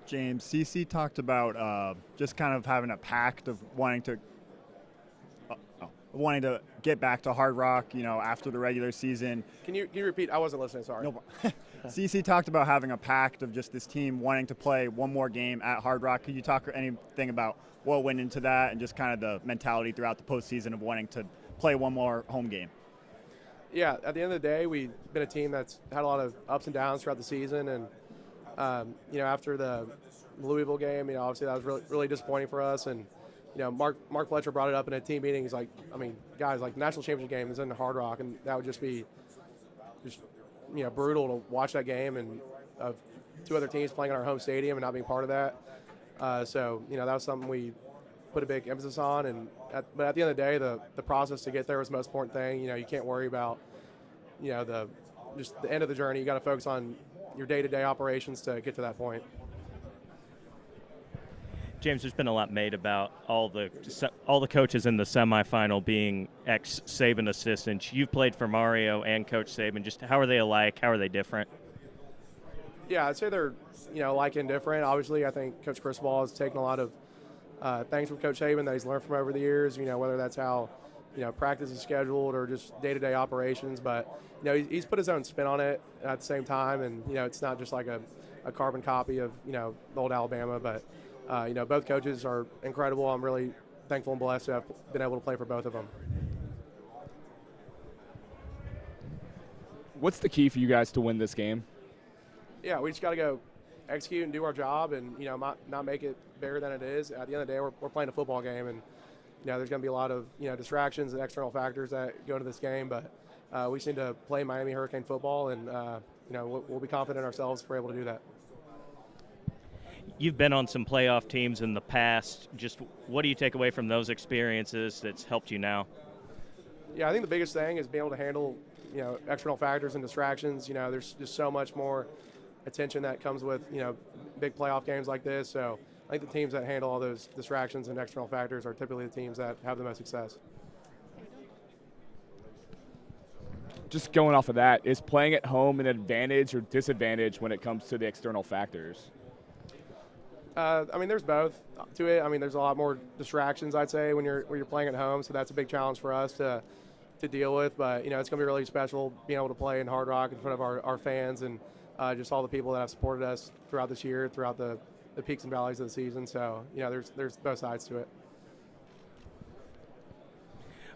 James, CC talked about just kind of having a pact of wanting to get back to Hard Rock, after the regular season. Can you repeat? I wasn't listening. Sorry. No problem. CC talked about having a pact of just this team wanting to play one more game at Hard Rock. Could you talk anything about what went into that and just kind of the mentality throughout the postseason of wanting to play one more home game? Yeah, at the end of the day, we've been a team that's had a lot of ups and downs throughout the season, and after the Louisville game, obviously that was really, really disappointing for us. And Mark Fletcher brought it up in a team meeting. He's like, guys, like, the national championship game is in the Hard Rock, and that would just be brutal to watch that game and of two other teams playing in our home stadium and not being part of that. So that was something we put a big emphasis on. But at the end of the day, the process to get there was the most important thing. You can't worry about the end of the journey. You got to focus on your day-to-day operations to get to that point. James, there's been a lot made about all the coaches in the semifinal being ex-Saban assistants. You've played for Mario and Coach Saban. Just how are they alike? How are they different? Yeah, I'd say they're alike and different. Obviously, I think Coach Cristobal has taken a lot of things from Coach Saban that he's learned from over the years. Whether that's how practice is scheduled or just day-to-day operations. But he's put his own spin on it at the same time, and it's not just like a carbon copy of the old Alabama, but. Both coaches are incredible. I'm really thankful and blessed to have been able to play for both of them. What's the key for you guys to win this game? Yeah, we just got to go execute and do our job and, not make it bigger than it is. At the end of the day, we're playing a football game, and, there's going to be a lot of, distractions and external factors that go into this game. But we just need to play Miami Hurricane football, and, we'll be confident in ourselves if we're able to do that. You've been on some playoff teams in the past. Just what do you take away from those experiences that's helped you now? Yeah, I think the biggest thing is being able to handle, external factors and distractions. There's just so much more attention that comes with, big playoff games like this. So I think the teams that handle all those distractions and external factors are typically the teams that have the most success. Just going off of that, is playing at home an advantage or disadvantage when it comes to the external factors? There's both to it. There's a lot more distractions, I'd say, when you're playing at home. So that's a big challenge for us to deal with. But, it's going to be really special being able to play in Hard Rock in front of our fans and just all the people that have supported us throughout this year, throughout the peaks and valleys of the season. So, there's both sides to it.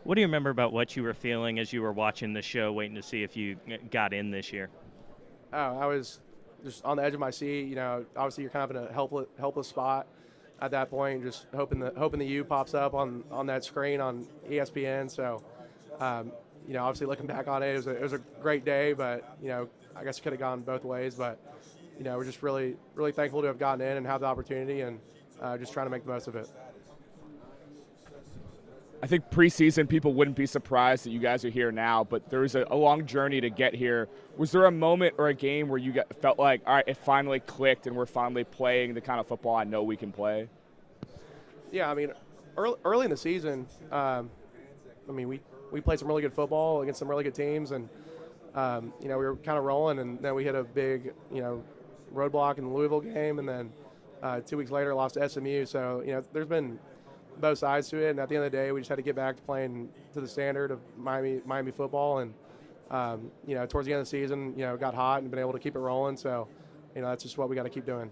What do you remember about what you were feeling as you were watching the show, waiting to see if you got in this year? Oh, I was just on the edge of my seat. Obviously you're kind of in a helpless spot at that point, just hoping the U pops up on that screen on ESPN. So, obviously looking back on it, it was a great day, but, I guess it could have gone both ways. But, we're just really, really thankful to have gotten in and have the opportunity and just trying to make the most of it. I think preseason people wouldn't be surprised that you guys are here now, but there was a long journey to get here. Was there a moment or a game where you felt like, all right, it finally clicked and we're finally playing the kind of football I know we can play? Yeah, early in the season, we played some really good football against some really good teams, and we were kind of rolling, and then we hit a big roadblock in the Louisville game, and then 2 weeks later lost to SMU. So there's been both sides to it, and at the end of the day, we just had to get back to playing to the standard of Miami football. And towards the end of the season, got hot and been able to keep it rolling. So that's just what we got to keep doing.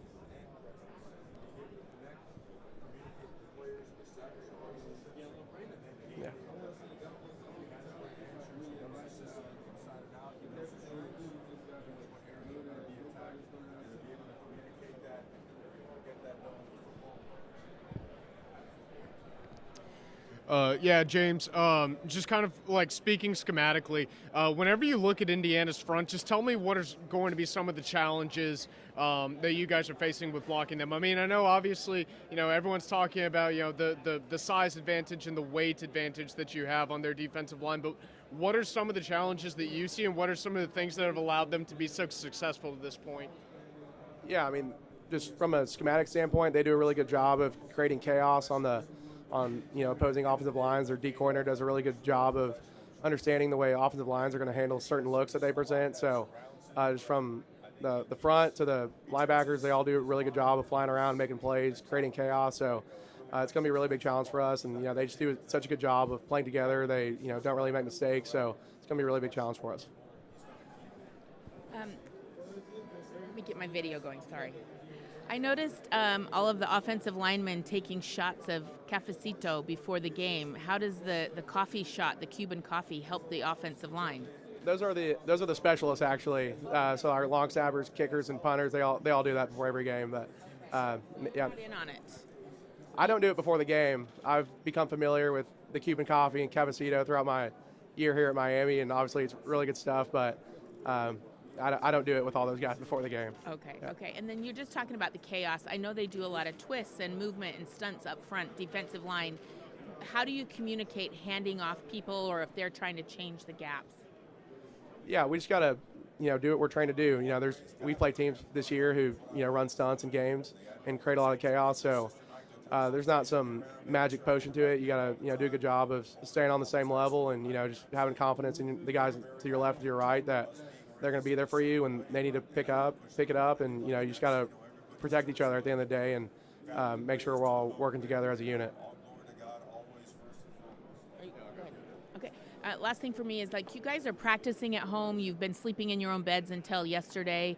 Yeah. James, just kind of like speaking schematically, whenever you look at Indiana's front, just tell me what is going to be some of the challenges that you guys are facing with blocking them. I know obviously, everyone's talking about, the size advantage and the weight advantage that you have on their defensive line, but what are some of the challenges that you see, and what are some of the things that have allowed them to be so successful at this point? Yeah, just from a schematic standpoint, they do a really good job of creating chaos on opposing offensive lines. Their D coordinator does a really good job of understanding the way offensive lines are going to handle certain looks that they present. So just from the front to the linebackers, they all do a really good job of flying around, making plays, creating chaos. So it's going to be a really big challenge for us. And, they just do such a good job of playing together. They, don't really make mistakes. So it's going to be a really big challenge for us. Let me get my video going, sorry. I noticed all of the offensive linemen taking shots of cafecito before the game. How does the coffee shot, the Cuban coffee, help the offensive line? Those are the specialists, actually. So our long snappers, kickers, and punters, they all do that before every game. But yeah, Put in on it. I don't do it before the game. I've become familiar with the Cuban coffee and cafecito throughout my year here at Miami, and obviously it's really good stuff. But I don't do it with all those guys before the game. Okay, Yeah. okay. And then you're just talking about the chaos. I know they do a lot of twists and movement and stunts up front, defensive line. How do you communicate handing off people or if they're trying to change the gaps? Yeah, we just got to, do what we're trained to do. We play teams this year who, run stunts and games and create a lot of chaos. So there's not some magic potion to it. You got to, do a good job of staying on the same level and, just having confidence in the guys to your left and to your right that they're going to be there for you and they need to pick it up. And, you just got to protect each other at the end of the day and make sure we're all working together as a unit. Okay. Last thing for me is, you guys are practicing at home. You've been sleeping in your own beds until yesterday.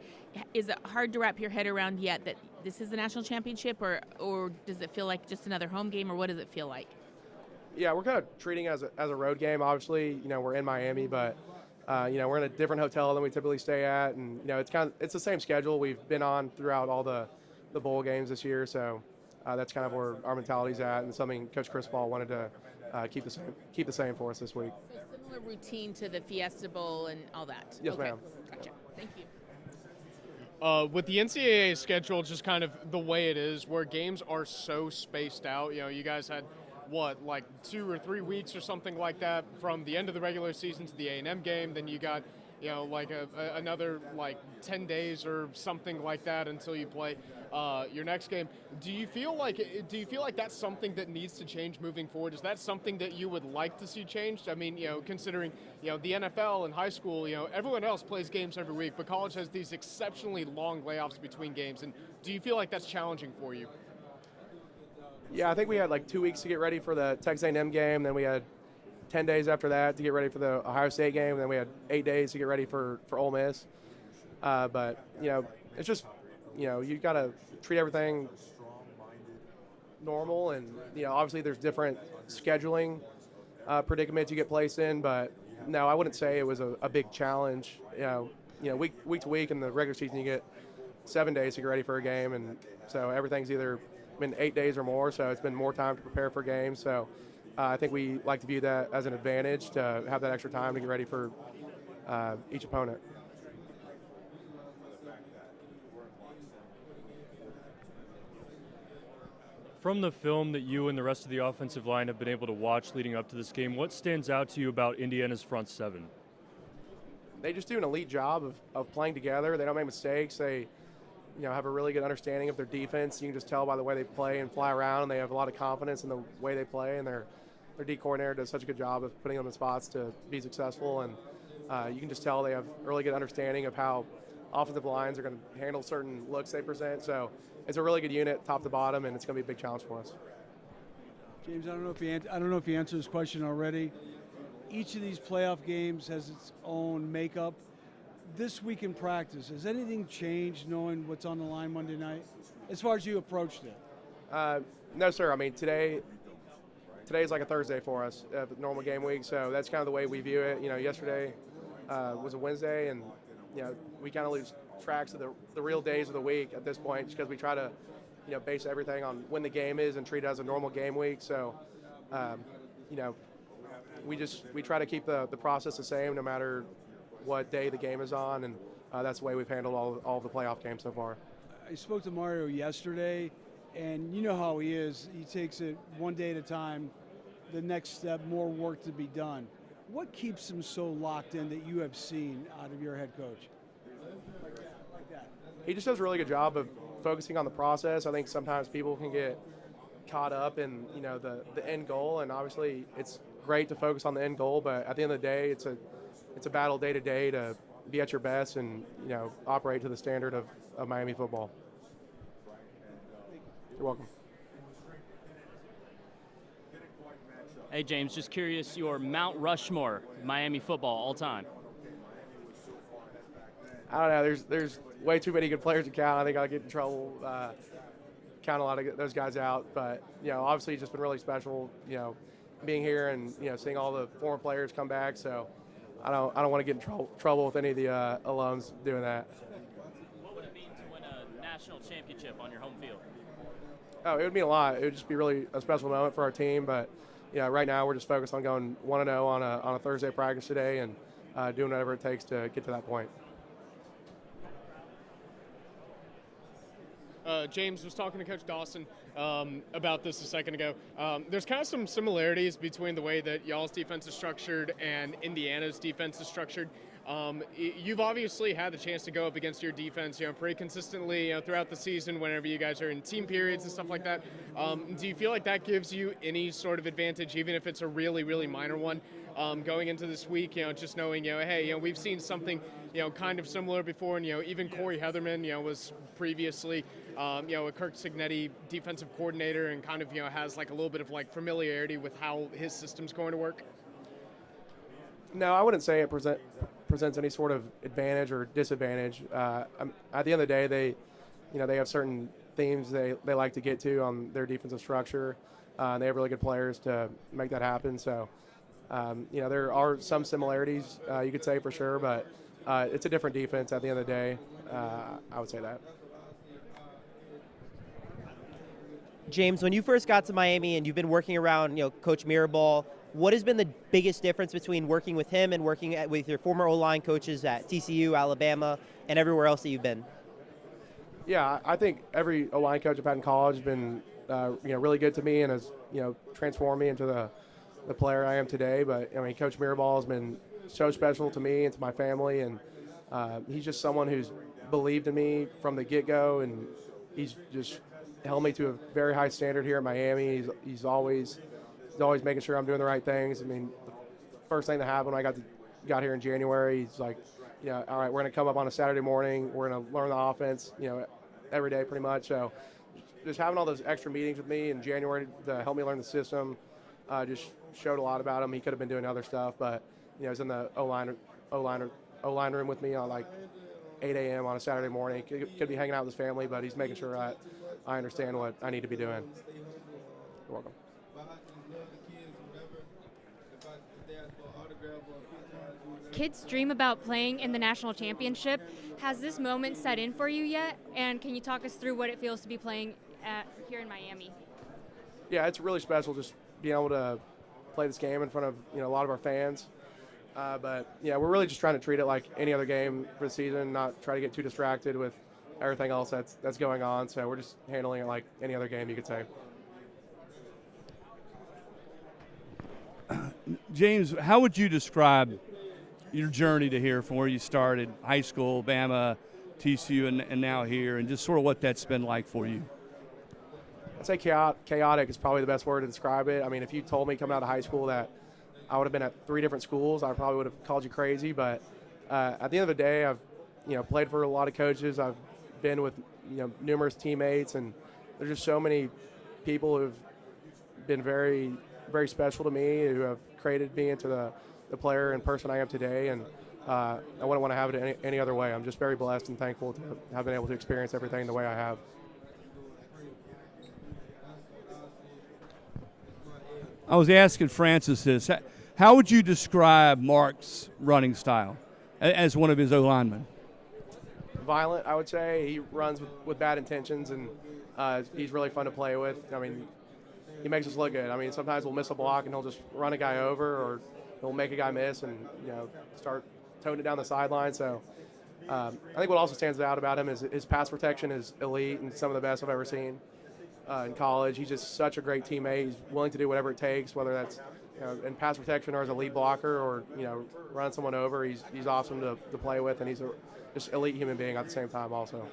Is it hard to wrap your head around yet that this is the national championship, or does it feel like just another home game, or what does it feel like? Yeah, we're kind of treating it as a road game. Obviously, we're in Miami, but we're in a different hotel than we typically stay at, and it's the same schedule we've been on throughout all the bowl games this year. So that's kind of where our mentality's at, and something Coach Chris Paul wanted to keep the same for us this week. So similar routine to the Fiesta Bowl and all that. Yes, okay. ma'am. Gotcha. Thank you. With the NCAA schedule just kind of the way it is, where games are so spaced out, you guys had, 2 or 3 weeks or something like that from the end of the regular season to the A&M game, then you got, another 10 days or something like that until you play your next game. Do you feel like that's something that needs to change moving forward? Is that something that you would like to see changed? I mean, considering, the NFL and high school, everyone else plays games every week, but college has these exceptionally long layoffs between games. And do you feel like that's challenging for you? Yeah, I think we had 2 weeks to get ready for the Texas A&M game. Then we had 10 days after that to get ready for the Ohio State game. And then we had 8 days to get ready for Ole Miss. But, it's just, you got to treat everything normal. And, obviously there's different scheduling predicaments you get placed in. But, no, I wouldn't say it was a big challenge. Week to week in the regular season you get 7 days to get ready for a game. And so everything's either been 8 days or more, so it's been more time to prepare for games. So I think we like to view that as an advantage to have that extra time to get ready for each opponent. From the film that you and the rest of the offensive line have been able to watch leading up to this game, what stands out to you about Indiana's front seven? They just do an elite job of playing together. They don't make mistakes. They have a really good understanding of their defense. You can just tell by the way they play and fly around, and they have a lot of confidence in the way they play, and their D coordinator does such a good job of putting them in spots to be successful, and you can just tell they have a really good understanding of how offensive lines are going to handle certain looks they present. So it's a really good unit, top to bottom, and it's going to be a big challenge for us. James, I don't know if you answered this question already. Each of these playoff games has its own makeup. This week in practice, has anything changed knowing what's on the line Monday night as far as you approached it? No, sir. I mean, today is like a Thursday for us, normal game week, so that's kind of the way we view it. Yesterday was a Wednesday, and we kind of lose tracks of the real days of the week at this point, just because we try to base everything on when the game is and treat it as a normal game week. So we try to keep the process the same no matter what day the game is on, and that's the way we've handled all the playoff games so far. I spoke to Mario yesterday, and you know how he is. He takes it one day at a time, the next step, more work to be done. What keeps him so locked in that you have seen out of your head coach? Like that. He just does a really good job of focusing on the process. I think sometimes people can get caught up in the end goal, and obviously it's great to focus on the end goal, but at the end of the day, it's a battle day to day to be at your best and, operate to the standard of Miami football. You're welcome. Hey, James, just curious, your Mount Rushmore Miami football all time. I don't know. There's way too many good players to count. I think I'll get in trouble count a lot of those guys out. But, obviously it's just been really special, being here and, seeing all the former players come back. So I don't want to get in trouble with any of the alums doing that. What would it mean to win a national championship on your home field? Oh, it would mean a lot. It would just be really a special moment for our team. But, right now we're just focused on going 1-0 on a Thursday practice today and doing whatever it takes to get to that point. James was talking to Coach Dawson about this a second ago. There's kind of some similarities between the way that y'all's defense is structured and Indiana's defense is structured. You've obviously had the chance to go up against your defense, pretty consistently, throughout the season whenever you guys are in team periods and stuff like that. Do you feel like that gives you any sort of advantage, even if it's a really, really minor one, going into this week? Just knowing, hey, we've seen something, kind of similar before, and even Corey Heatherman, was previously, a Kirk Cignetti defensive coordinator, and kind of, has like a little bit of like familiarity with how his system's going to work. No, I wouldn't say it presents any sort of advantage or disadvantage. At the end of the day, they have certain themes they like to get to on their defensive structure. And they have really good players to make that happen. So, there are some similarities, you could say for sure, but it's a different defense at the end of the day. I would say that. James, when you first got to Miami and you've been working around, Coach Mirabal, what has been the biggest difference between working with him and working with your former O-line coaches at TCU, Alabama, and everywhere else that you've been? Yeah, I think every O-line coach I've had in college has been, really good to me and has, transformed me into the player I am today. But, Coach Mirabal has been so special to me and to my family, and he's just someone who's believed in me from the get-go, and he's just held me to a very high standard here at Miami. He's always making sure I'm doing the right things. The first thing that happened when I got here in January, he's like, all right, we're going to come up on a Saturday morning. We're going to learn the offense, every day pretty much. So just having all those extra meetings with me in January to help me learn the system just showed a lot about him. He could have been doing other stuff, but, he's in the O-line room with me on like 8 a.m. on a Saturday morning. Could be hanging out with his family, but he's making sure I understand what I need to be doing. You're welcome. Kids dream about playing in the national championship. Has this moment set in for you yet? And can you talk us through what it feels to be playing here in Miami? Yeah, it's really special just being able to play this game in front of a lot of our fans. But yeah, we're really just trying to treat it like any other game for the season, not try to get too distracted with everything else that's going on. So we're just handling it like any other game, you could say. James, how would you describe your journey to here from where you started, high school, Bama, TCU, and now here, and just sort of what that's been like for you? I'd say chaotic is probably the best word to describe it. If you told me coming out of high school that I would have been at 3 different schools, I probably would have called you crazy. But at the end of the day, I've played for a lot of coaches. I've been with numerous teammates, and there's just so many people who've been very, very special to me, who have created me into the player and person I am today. And I wouldn't want to have it any other way. I'm just very blessed and thankful to have been able to experience everything the way I have. I was asking Francis this. How would you describe Mark's running style as one of his O-linemen? Violent, I would say. He runs with bad intentions, and he's really fun to play with. He makes us look good. Sometimes we'll miss a block, and he'll just run a guy over, or he'll make a guy miss and, start toning it down the sideline. So I think what also stands out about him is his pass protection is elite and some of the best I've ever seen in college. He's just such a great teammate. He's willing to do whatever it takes, whether that's in pass protection or as a lead blocker or, run someone over. He's awesome to play with, and he's a just elite human being at the same time also.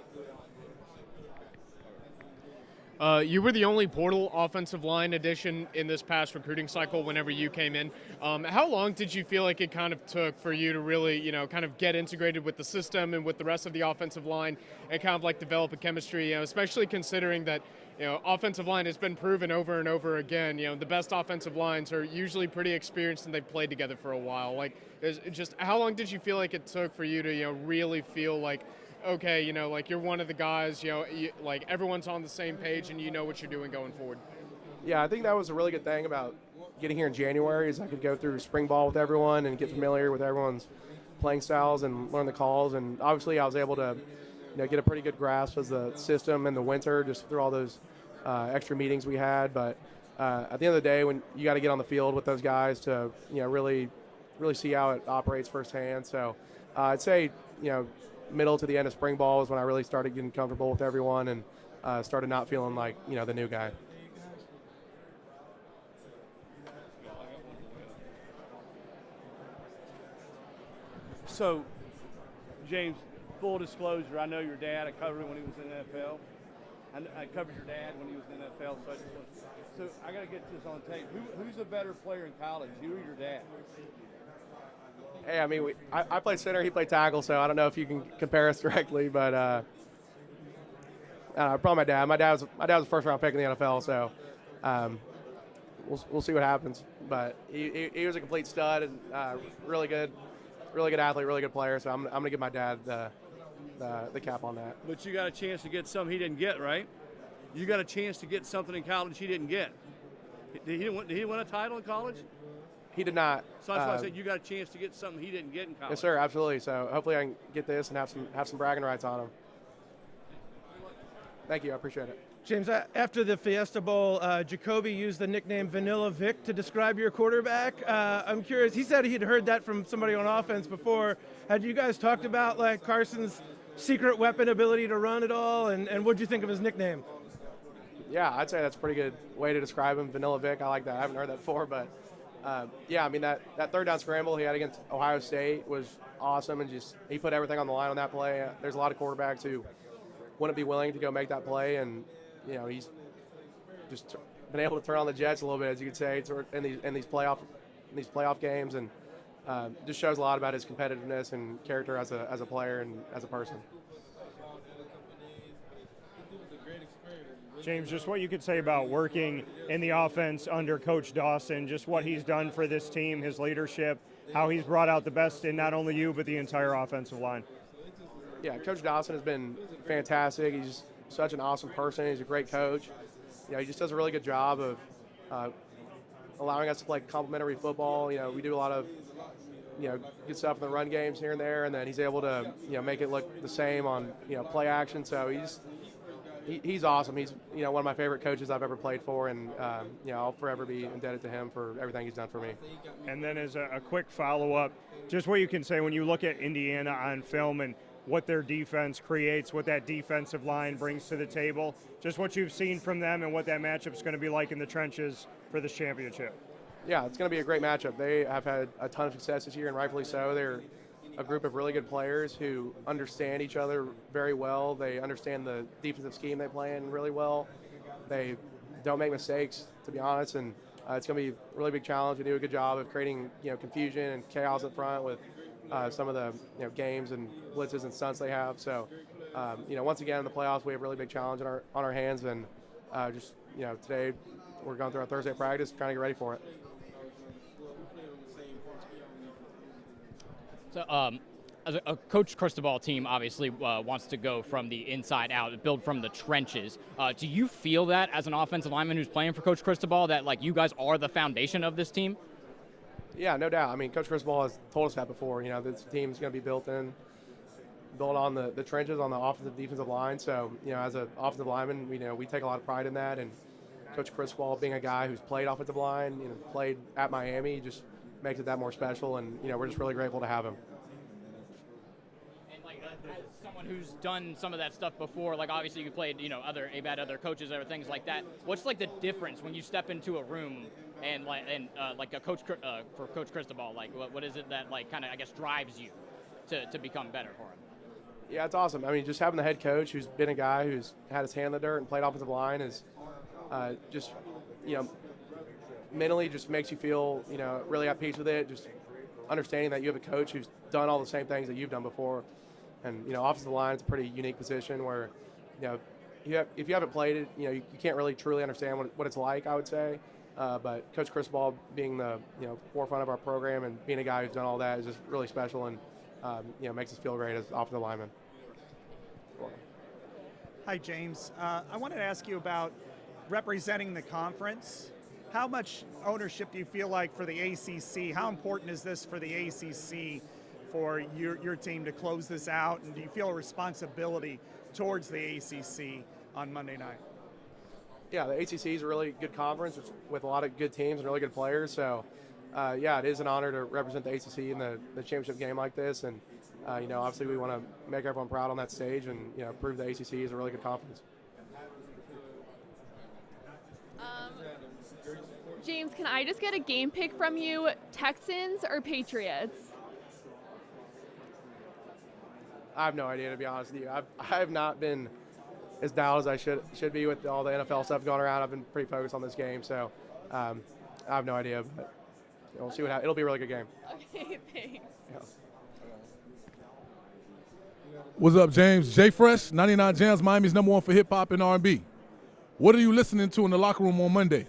You were the only portal offensive line addition in this past recruiting cycle whenever you came in. How long did you feel like it kind of took for you to really, kind of get integrated with the system and with the rest of the offensive line and kind of like develop a chemistry, especially considering that, offensive line has been proven over and over again. The best offensive lines are usually pretty experienced and they've played together for a while. Like, just how long did you feel like it took for you to, really feel like, okay, like you're one of the guys, like everyone's on the same page and you know what you're doing going forward? Yeah, I think that was a really good thing about getting here in January is I could go through spring ball with everyone and get familiar with everyone's playing styles and learn the calls. And obviously I was able to, get a pretty good grasp of the system in the winter just through all those extra meetings we had. But at the end of the day, when you got to get on the field with those guys to, really see how it operates firsthand. So I'd say, middle to the end of spring ball is when I really started getting comfortable with everyone and started not feeling like, the new guy. So, James, full disclosure, I know your dad. I covered him when he was in the NFL. I covered your dad when he was in the NFL. So I got to get this on tape. Who's a better player in college, you or your dad? Hey, I mean, I played center, he played tackle, so I don't know if you can compare us directly, but probably my dad. My dad was a first-round pick in the NFL, so we'll see what happens. But he was a complete stud and really good athlete, really good player. So I'm gonna give my dad the cap on that. But you got a chance to get something he didn't get, right? You got a chance to get something in college he didn't get. Did he win a title in college? He did not. So that's why I said you got a chance to get something he didn't get in college. Yes, sir, absolutely. So hopefully I can get this and have some bragging rights on him. Thank you, I appreciate it. James, after the Fiesta Bowl, Jacoby used the nickname Vanilla Vic to describe your quarterback. I'm curious, he said he'd heard that from somebody on offense before. Had you guys talked about like Carson's secret weapon ability to run at all, and what'd you think of his nickname? Yeah, I'd say that's a pretty good way to describe him, Vanilla Vic. I like that. I haven't heard that before, but yeah, I mean, that third down scramble he had against Ohio State was awesome, and just he put everything on the line on that play. There's a lot of quarterbacks who wouldn't be willing to go make that play, and he's just been able to turn on the Jets a little bit, as you could say, in these playoff games, and just shows a lot about his competitiveness and character as a player and as a person. James, just what you could say about working in the offense under Coach Dawson, just what he's done for this team, his leadership, how he's brought out the best in not only you but the entire offensive line. Yeah, Coach Dawson has been fantastic. He's such an awesome person. He's a great coach. He just does a really good job of allowing us to play complementary football. We do a lot of good stuff in the run games here and there, and then he's able to make it look the same on play action. So he's awesome. He's one of my favorite coaches I've ever played for, and I'll forever be indebted to him for everything he's done for me. And then as a quick follow-up, just what you can say when you look at Indiana on film and what their defense creates, what that defensive line brings to the table, just what you've seen from them and what that matchup's going to be like in the trenches for this championship. Yeah, it's going to be a great matchup. They have had a ton of success this year, and rightfully so. They're a group of really good players who understand each other very well. They understand the defensive scheme they play in really well. They don't make mistakes, to be honest, and it's going to be a really big challenge. We do a good job of creating confusion and chaos up front with some of the games and blitzes and stunts they have. So once again in the playoffs we have a really big challenge on our hands, and today we're going through our Thursday practice trying to get ready for it. So as a Coach Cristobal team obviously wants to go from the inside out, build from the trenches. Do you feel that as an offensive lineman who's playing for Coach Cristobal, that like you guys are the foundation of this team? Yeah, no doubt. I mean, Coach Cristobal has told us that before. This team's going to be built on the trenches on the offensive defensive line. So, as an offensive lineman, we take a lot of pride in that. And Coach Cristobal, being a guy who's played offensive line, played at Miami, just makes it that more special. And we're just really grateful to have him. And like as someone who's done some of that stuff before, like obviously you played, other coaches or things like that. What's like the difference when you step into a room and like a coach for Coach Cristobal? Like what is it that like kind of I guess drives you to become better for him? Yeah, it's awesome. I mean, just having the head coach who's been a guy who's had his hand in the dirt and played offensive line is just, mentally just makes you feel, really at peace with it. Just understanding that you have a coach who's done all the same things that you've done before. And, offensive line is a pretty unique position where, if you haven't played it, you can't really truly understand what it's like, I would say. But Coach Cristobal being the, forefront of our program and being a guy who's done all that is just really special and, makes us feel great as offensive linemen. Hi, James. I wanted to ask you about representing the conference. How much ownership do you feel like for the ACC? How important is this for the ACC for your team to close this out? And do you feel a responsibility towards the ACC on Monday night? Yeah, the ACC is a really good conference with a lot of good teams and really good players. So, it is an honor to represent the ACC in the championship game like this. And, obviously we want to make everyone proud on that stage and, prove the ACC is a really good conference. James, can I just get a game pick from you? Texans or Patriots? I have no idea, to be honest with you. I have not been as down as I should be with all the NFL stuff going around. I've been pretty focused on this game, so I have no idea. But we'll see what happens. It'll be a really good game. Okay, thanks. Yeah. What's up, James? Jay Fresh, 99 Jams, Miami's #1 for hip hop and R&B. What are you listening to in the locker room on Monday?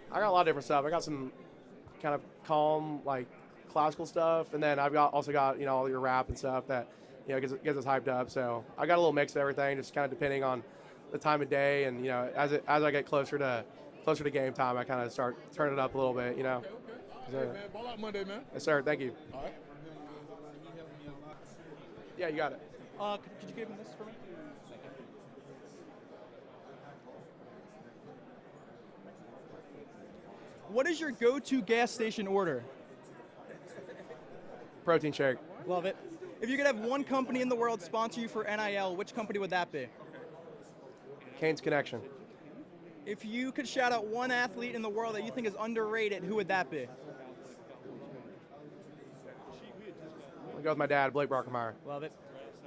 I got a lot of different stuff. I got some kind of calm, like classical stuff, and then I've also got all your rap and stuff that gets us hyped up. So I got a little mix of everything, just kind of depending on the time of day, and as I get closer to game time, I kind of start turning it up a little bit. Okay. So, Hey, man, ball out Monday, man. Yes, sir. Thank you. All right. Yeah, you got it. Could you give him this for me? What is your go-to gas station order? Protein shake. Love it. If you could have one company in the world sponsor you for NIL, which company would that be? Canes Connection. If you could shout out one athlete in the world that you think is underrated, who would that be? I'll go with my dad, Blake Brockermeyer. Love it.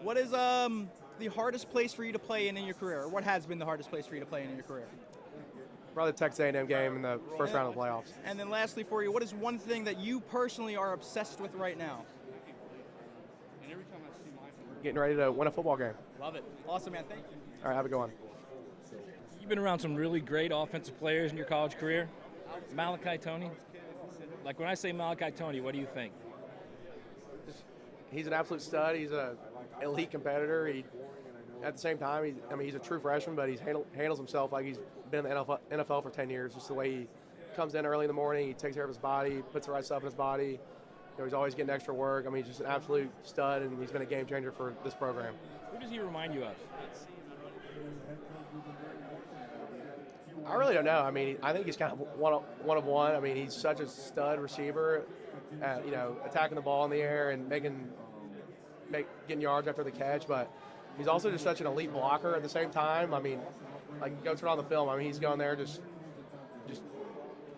What is the hardest place for you to play in your career? Or what has been the hardest place for you to play in your career? Probably the Texas A&M game in the first round of the playoffs. And then lastly for you, what is one thing that you personally are obsessed with right now? Getting ready to win a football game. Love it. Awesome, man. Thank you. All right, have a good one. You've been around some really great offensive players in your college career. Malachi Tony. Like when I say Malachi Tony, what do you think? He's an absolute stud. He's an elite competitor. At the same time, he's a true freshman, but he handles himself like he's been in the NFL for 10 years. Just the way he comes in early in the morning, he takes care of his body, puts the right stuff in his body. He's always getting extra work. He's just an absolute stud, and he's been a game changer for this program. Who does he remind you of? I really don't know. I think he's kind of one of one. He's such a stud receiver, attacking the ball in the air and getting yards after the catch. But he's also just such an elite blocker at the same time. Go turn on the film. He's going there just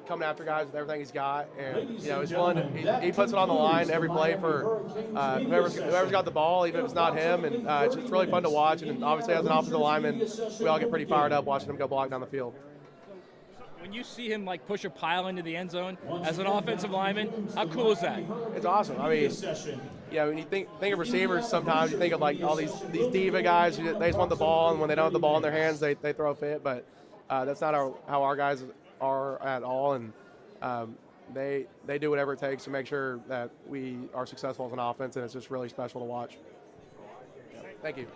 coming after guys with everything he's got, and it's fun. He puts it on the line every play for whoever's got the ball, even if it's not him. And it's really fun to watch. And obviously, as an offensive lineman, we all get pretty fired up watching him go block down the field. When you see him push a pile into the end zone as an offensive lineman, how cool is that? It's awesome. When you think of receivers, sometimes you think of all these diva guys who they just want the ball, and when they don't have the ball in their hands, they throw a fit. But that's not how our guys are at all, and they do whatever it takes to make sure that we are successful as an offense, and it's just really special to watch. Thank you.